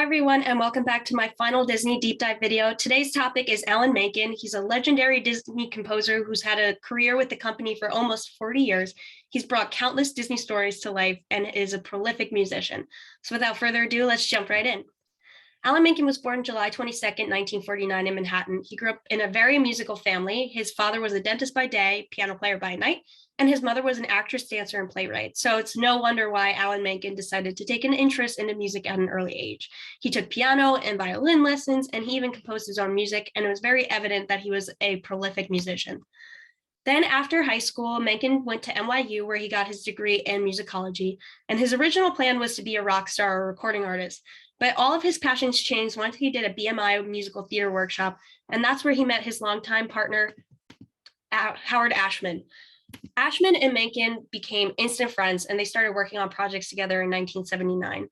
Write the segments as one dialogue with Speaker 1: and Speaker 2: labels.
Speaker 1: everyone, and welcome back to my final Disney deep dive video. Today's topic is Alan Menken. He's a legendary Disney composer who's had a career with the company for almost 40 years. He's brought countless Disney stories to life and is a prolific musician. So without further ado, let's jump right in. Alan Menken was born July 22nd, 1949 in Manhattan. He grew up in a very musical family. His father was a dentist by day, piano player by night, and his mother was an actress, dancer, and playwright. So it's no wonder why Alan Menken decided to take an interest into music at an early age. He took piano and violin lessons, and he even composed his own music, and it was very evident that he was a prolific musician. Then after high school, Menken went to NYU where he got his degree in musicology, and his original plan was to be a rock star or recording artist. But all of his passions changed once he did a BMI musical theater workshop, and that's where he met his longtime partner, Howard Ashman. Ashman and Menken became instant friends, and they started working on projects together in 1979.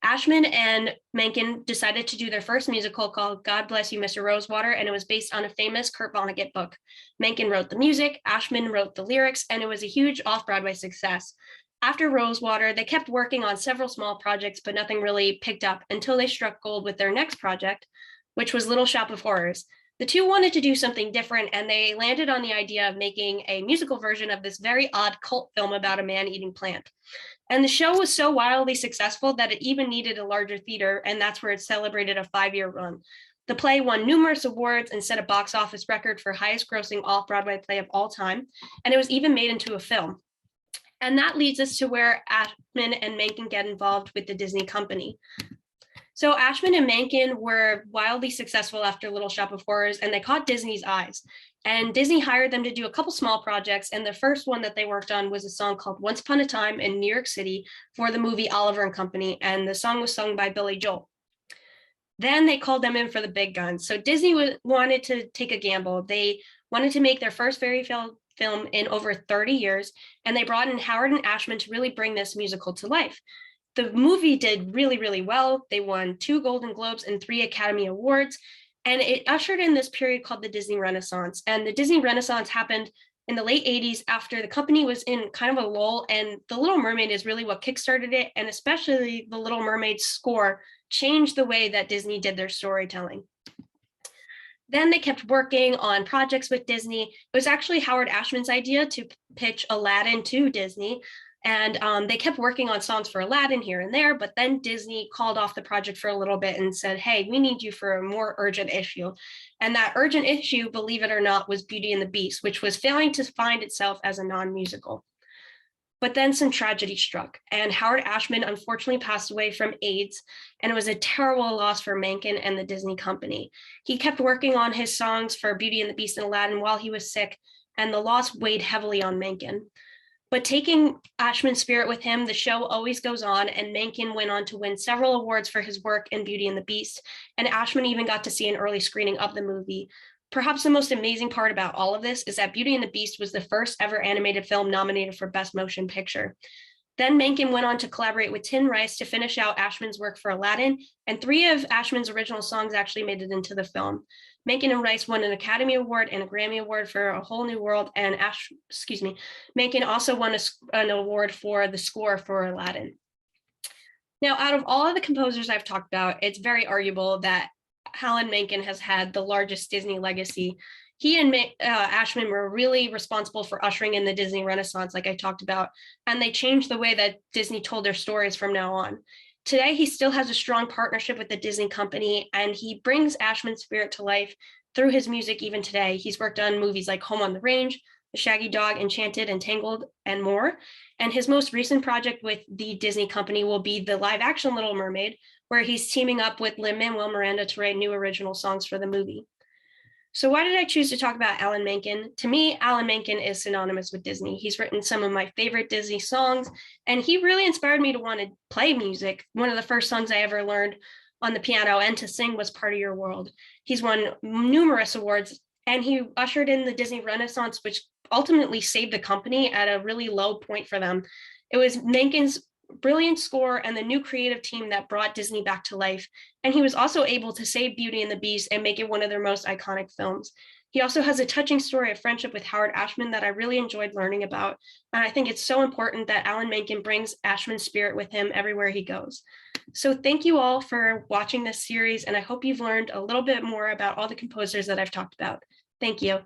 Speaker 1: Ashman and Menken decided to do their first musical called God Bless You, Mr. Rosewater, and it was based on a famous Kurt Vonnegut book. Menken wrote the music, Ashman wrote the lyrics, and it was a huge off-Broadway success. After Rosewater, they kept working on several small projects, but nothing really picked up until they struck gold with their next project, which was Little Shop of Horrors. The two wanted to do something different, and they landed on the idea of making a musical version of this very odd cult film about a man eating plant. And the show was so wildly successful that it even needed a larger theater, and that's where it celebrated a 5-year run. The play won numerous awards and set a box office record for highest grossing off-Broadway play of all time, and it was even made into a film. And that leads us to where Ashman and Menken get involved with the Disney company. So Ashman and Menken were wildly successful after Little Shop of Horrors, and they caught Disney's eyes. And Disney hired them to do a couple small projects, and the first one that they worked on was a song called Once Upon a Time in New York City for the movie Oliver and Company, and the song was sung by Billy Joel. Then they called them in for the big guns. So Disney wanted to take a gamble. They wanted to make their first fairy tale film in over 30 years, and they brought in Howard and Ashman to really bring this musical to life. The movie did really, really well. They won 2 Golden Globes and 3 Academy Awards, and it ushered in this period called the Disney Renaissance. And the Disney Renaissance happened in the late 80s after the company was in kind of a lull, and The Little Mermaid is really what kickstarted it, and especially the Little Mermaid score changed the way that Disney did their storytelling. Then they kept working on projects with Disney. It was actually Howard Ashman's idea to pitch Aladdin to Disney. And they kept working on songs for Aladdin here and there, but then Disney called off the project for a little bit and said, hey, we need you for a more urgent issue. And that urgent issue, believe it or not, was Beauty and the Beast, which was failing to find itself as a non-musical. But then some tragedy struck, and Howard Ashman unfortunately passed away from AIDS, and it was a terrible loss for Menken and the Disney company. He kept working on his songs for Beauty and the Beast and Aladdin while he was sick, and the loss weighed heavily on Menken. But taking Ashman's spirit with him, the show always goes on, and Menken went on to win several awards for his work in Beauty and the Beast, and Ashman even got to see an early screening of the movie. Perhaps the most amazing part about all of this is that Beauty and the Beast was the first ever animated film nominated for Best Motion Picture. Then Menken went on to collaborate with Tim Rice to finish out Ashman's work for Aladdin, and 3 of Ashman's original songs actually made it into the film. Menken and Rice won an Academy Award and a Grammy Award for A Whole New World, and Menken also won an award for the score for Aladdin. Now, out of all of the composers I've talked about, it's very arguable that Alan Menken has had the largest Disney legacy. He and Ashman were really responsible for ushering in the Disney Renaissance, like I talked about, and they changed the way that Disney told their stories from now on. Today, he still has a strong partnership with the Disney company, and he brings Ashman's spirit to life through his music even today. He's worked on movies like Home on the Range, The Shaggy Dog, Enchanted, and Tangled, and more. And his most recent project with the Disney company will be the live-action Little Mermaid, where he's teaming up with Lin-Manuel Miranda to write new original songs for the movie. So why did I choose to talk about Alan Menken? To me, Alan Menken is synonymous with Disney. He's written some of my favorite Disney songs, and he really inspired me to want to play music. One of the first songs I ever learned on the piano and to sing was Part of Your World. He's won numerous awards, and he ushered in the Disney Renaissance, which ultimately saved the company at a really low point for them. It was Menken's brilliant score and the new creative team that brought Disney back to life. And he was also able to save Beauty and the Beast and make it one of their most iconic films. He also has a touching story of friendship with Howard Ashman that I really enjoyed learning about. And I think it's so important that Alan Menken brings Ashman's spirit with him everywhere he goes. So thank you all for watching this series, and I hope you've learned a little bit more about all the composers that I've talked about. Thank you.